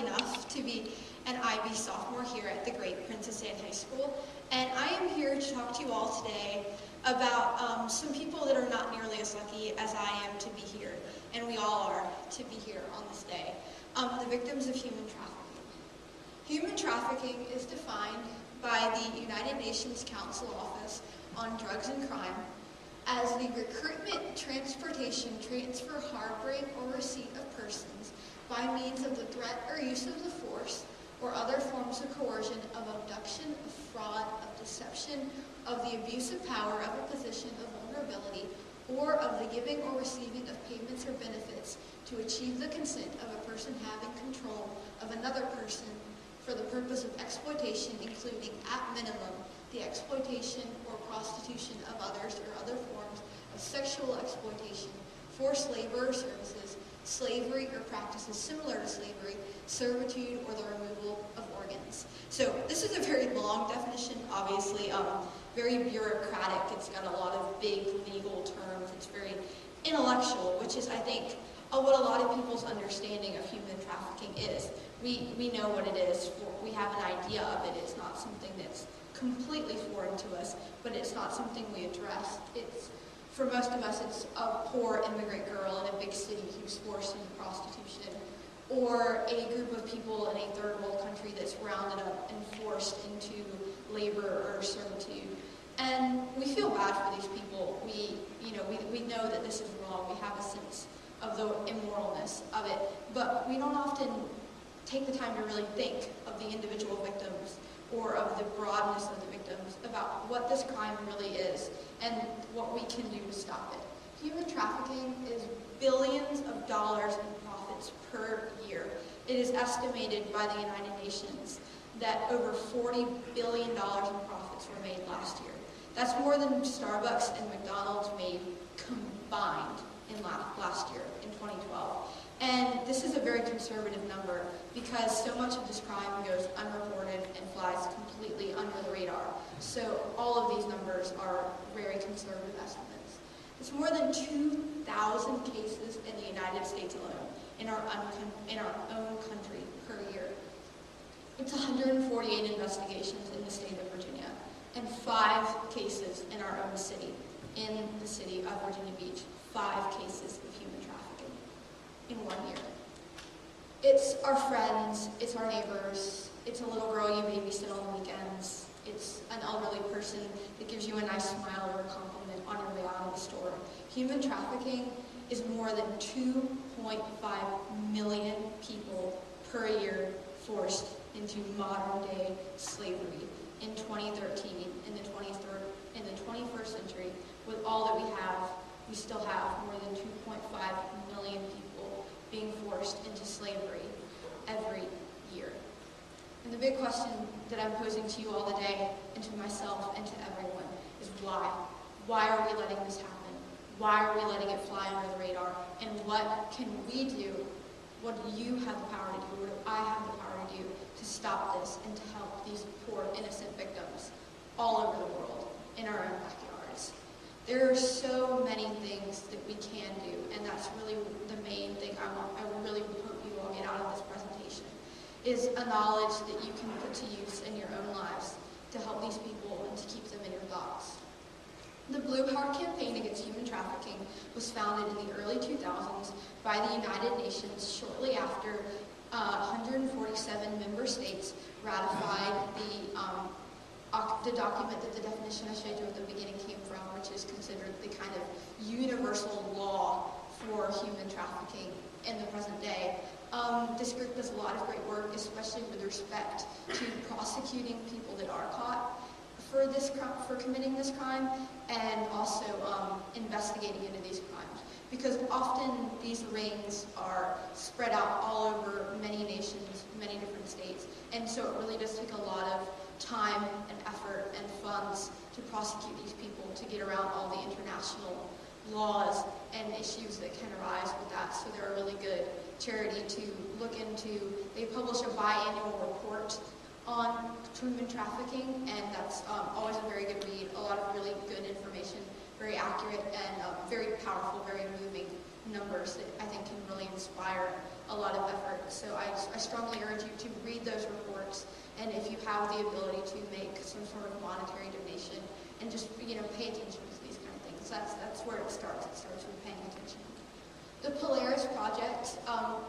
enough to be an IB sophomore here at the great Princess Anne High School, and I am here to talk to you all today about some people that are not nearly as lucky as I am to be here, and we all are to be here on this day, the victims of human trafficking. Human trafficking is defined by the United Nations Council Office on Drugs and Crime as the recruitment, transportation, transfer, harboring, or receipt of persons by means of the threat or use of the force or other forms of coercion, of abduction, of fraud, of deception, of the abuse of power, of a position of vulnerability, or of the giving or receiving of payments or benefits to achieve the consent of a person having control of another person for the purpose of exploitation, including, at minimum, the exploitation or prostitution of others or other forms of sexual exploitation, forced labor or services, slavery or practices similar to slavery, servitude, or the removal of organs. So this is a very long definition, obviously, very bureaucratic. It's got a lot of big legal terms. It's very intellectual, which is, I think, what a lot of people's understanding of human trafficking is. We know what it is. We have an idea of it. It's not something that's completely foreign to us, but it's not something we address. For most of us, it's a poor immigrant girl in a big city who's forced into prostitution, or a group of people in a third world country that's rounded up and forced into labor or servitude. And we feel bad for these people. We know that this is wrong. We have a sense of the immoralness of it, but we don't often take the time to really think of the individual victims or of the broadness of the victims, about what this crime really is and what we can do to stop it. Human trafficking is billions of dollars in profits per year. It is estimated by the United Nations that over $40 billion in profits were made last year. That's more than Starbucks and McDonald's made combined in last year, in 2012. And this is a very conservative number because so much of this crime goes unreported and flies completely under the radar. So all of these numbers are very conservative estimates. It's more than 2,000 cases in the United States alone, in our own country per year. It's 148 investigations in the state of Virginia, and 5 cases in our own city, in the city of Virginia Beach. 5 cases of human trafficking in 1 year. It's our friends, it's our neighbors, it's a little girl you babysit on the weekends, it's an elderly person that gives you a nice smile or a compliment on your way out of the store. Human trafficking is more than 2.5 million people per year forced into modern day slavery in 2013, in the 21st century. With all that we still have more than 2.5 million people being forced into slavery every year. And the big question that I'm posing to you all today, and to myself and to everyone, is why? Why are we letting this happen? Why are we letting it fly under the radar? And what can we do? What do you have the power to do? What do I have the power to do to stop this and to help these poor innocent victims all over the world in our own backyards? There are so many things that we can do, and that's really the main thing I really hope you all get out of this presentation, is a knowledge that you can put to use in your own lives to help these people and to keep them in your thoughts. The Blue Heart Campaign Against Human Trafficking was founded in the early 2000s by the United Nations shortly after 147 member states ratified the document that the definition I showed you at the beginning came from, which is considered the kind of universal law for human trafficking in the present day. This group does a lot of great work, especially with respect to prosecuting people that are caught for committing this crime, and also investigating into these crimes. Because often these rings are spread out all over many nations, many different states, and so it really does take a lot of time and effort and funds to prosecute these people, to get around all the international laws and issues that can arise with that. So they're a really good charity to look into. They publish a biannual report on human trafficking, and that's always a very good read. A lot of really good information, very accurate, and very powerful, very moving numbers that I think can really inspire a lot of effort. So I just I strongly urge you to read those reports, and if you have the ability to make some sort of monetary donation, and just pay attention to these kind of things. That's where it starts. It starts with paying attention. The Polaris Project,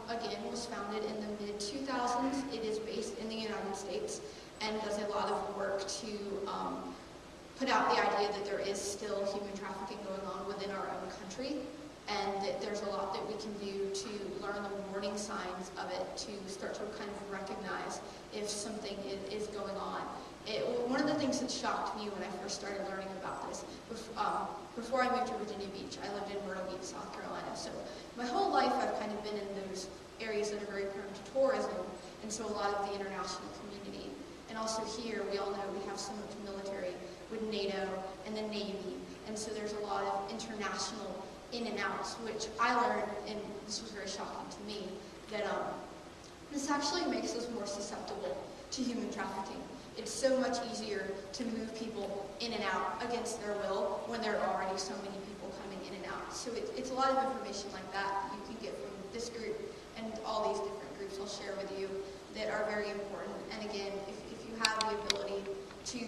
again, was founded in the mid-2000s. It is based in the United States and does a lot of work to put out the idea that there is still human trafficking going on within our own country, and that there's a lot that we can do to learn the warning signs of it, to start to kind of recognize if something is going on. One of the things that shocked me when I first started learning about this, before I moved to Virginia Beach, I lived in Myrtle Beach, South Carolina. So my whole life I've kind of been in those areas that are very prone to tourism, and so a lot of the international community. And also here, we all know we have so much military with NATO and the Navy, and so there's a lot of international in and outs, which I learned, and this was very shocking to me, that this actually makes us more susceptible to human trafficking. It's so much easier to move people in and out against their will when there are already so many people coming in and out. So it's a lot of information like that you can get from this group and all these different groups I'll share with you that are very important. And again, if you have the ability to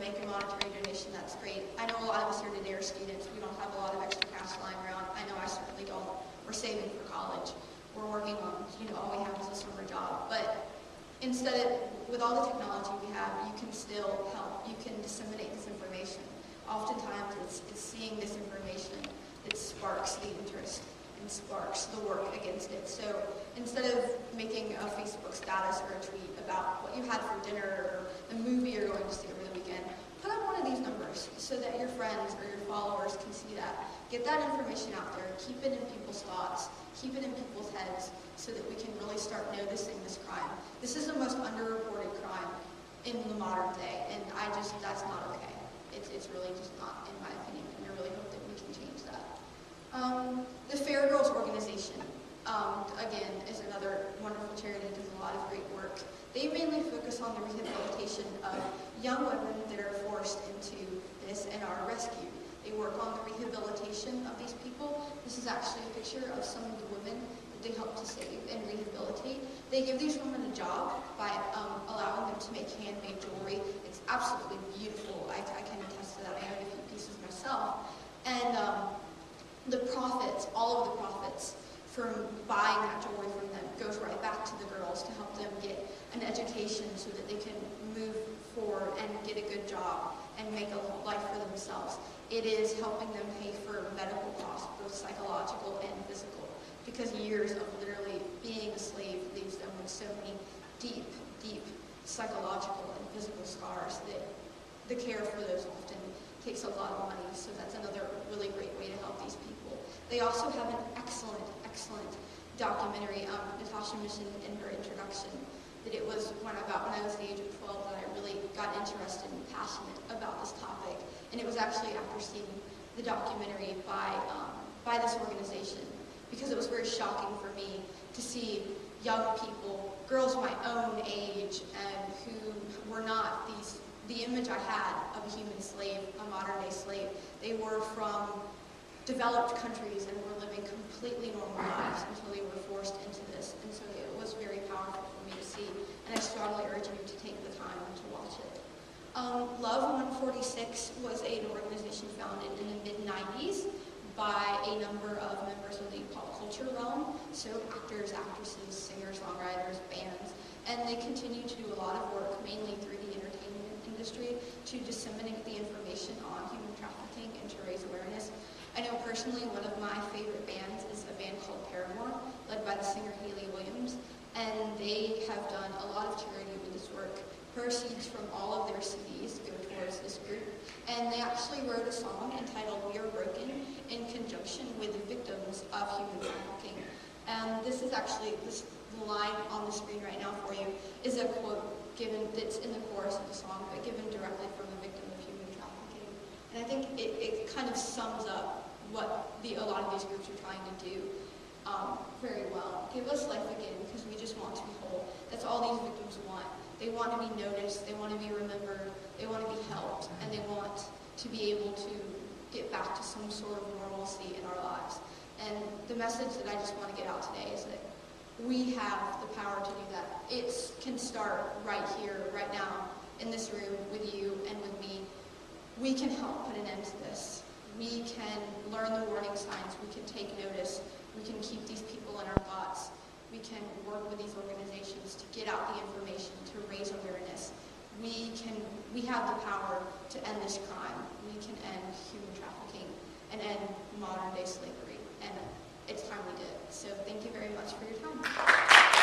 make a monetary donation, that's great. I know a lot of us here today are students. We don't have a lot of extra cash lying around. I know I certainly don't. We're saving for college. We're working on, all we have is a summer job. But with all the technology we have, you can still help. You can disseminate this information. Oftentimes, it's seeing this information that sparks the interest and sparks the work against it. So instead of making a Facebook status or a tweet about what you had for dinner or the movie you're going to see over the weekend, put up one of these numbers so that your friends or your followers can see that. Get that information out there. Keep it in people's thoughts. Keep it in people's heads so that we can really start noticing this crime. This is the most underreported crime in the modern day, and that's not okay. It's really just not, in my opinion, and I really hope that we can change that. The Fair Girls organization, again, is another wonderful charity that does a lot of great work. They mainly focus on the rehabilitation of young women that are forced into this and are rescued. They work on the rehabilitation of these people. This is actually a picture of some of the women that they help to save and rehabilitate. They give these women a job by allowing them to make handmade jewelry. It's absolutely beautiful. I can attest to that. I own a few pieces myself. And the profits, all of the profits from buying that jewelry from them goes right back to the girls to help them get an education so that they can move forward and get a good job and make a life for themselves. It is helping them pay for medical costs, both psychological and physical, because years of literally being a slave leaves them with so many deep, deep psychological and physical scars that the care for those often takes a lot of money. So that's another really great way to help these people. They also have an excellent, excellent documentary. Natasha mentioned in her introduction that it was when I was the age of 12 that I really got interested and passionate about this topic. And it was actually after seeing the documentary by this organization, because it was very shocking for me to see young people, girls my own age, and who were not the image I had of a human slave, a modern-day slave. They were from developed countries and were living completely normal lives until they were forced into this. And so it was very powerful for me to see, and I strongly urge you to take the time to watch it. Love 146 was an organization founded in the mid-90s by a number of members of the pop culture realm, so actors, actresses, singers, songwriters, bands, and they continue to do a lot of work, mainly through the entertainment industry, to disseminate the information on human trafficking and to raise awareness. I know personally one of my favorite bands is a band called Paramore, led by the singer Hayley Williams, and they have done a lot of charity with this work. Proceeds from all of their CDs go towards this group, and they actually wrote a song entitled "We Are Broken" in conjunction with the victims of human trafficking. And this is actually, the line on the screen right now for you is a quote given that's in the chorus of the song, but given directly from a victim of human trafficking. And I think it kind of sums up what a lot of these groups are trying to do very well. Give us life again, because we just want to be whole. That's all these victims want. They want to be noticed, they want to be remembered, they want to be helped, and they want to be able to get back to some sort of normalcy in our lives. And the message that I just want to get out today is that we have the power to do that. it can start right here, right now, in this room with you and with me. We can help put an end to this. We can learn the warning signs. We can take notice. We can keep these people in our thoughts. We can work with these organizations to get out the information, to raise awareness. We have the power to end this crime. We can end human trafficking and end modern day slavery. And it's time we did. So thank you very much for your time.